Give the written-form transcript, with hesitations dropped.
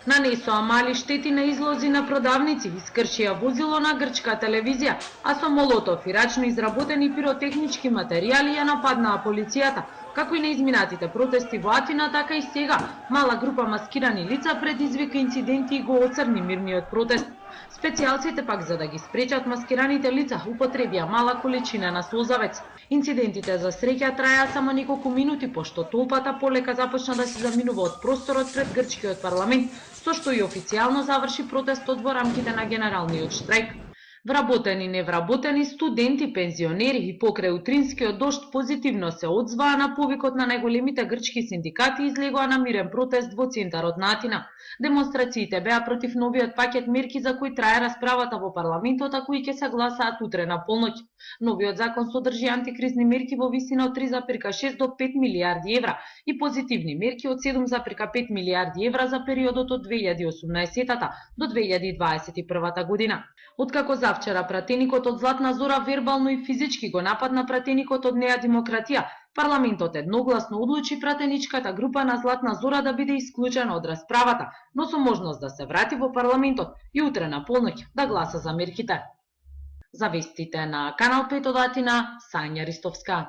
Нанесоа мали штети на излози на продавници, искршија возило на грчка телевизија, а со молотов и рачно изработени пиротехнички материјали ја нападнаа полицијата, како и на изминатите протести во Атина, така и сега мала група маскирани лица предизвика инциденти и го оцрни мирниот протест. Специјалците пак, за да ги спречат маскираните лица, употребија мала количина на созавец. Инцидентите за среќа траја само неколку минути, пошто толпата полека започна да се заминува од просторот пред грчкиот парламент, со што и официјално заврши протестот во рамките на генералниот штрајк. Вработени, невработени, студенти, пензионери и покрај утринскиот дожд позитивно се одзваа на повикот на најголемите грчки синдикати и излегоа на мирен протест во центарот на Атина. Демонстрациите беа против новиот пакет мерки за кои трае расправата во парламентот, а кои ќе се гласаат утре на полноќ. Новиот закон содржи антикризни мерки во висина од 3,6 до 5 милијарди евра и позитивни мерки од 7,5 милијарди евра за периодот од 2018 до 2021 година. Откако завчера пратеникот од Златна Зора вербално и физички го нападна пратеникот од Неа Демократија, парламентот едногласно одлучи пратеничката група на Златна Зора да биде исклучена од расправата, но со можност да се врати во парламентот и утре на полноќ да гласа за мерките. За вестите на Канал 5 од Атина, Сања Ристовска.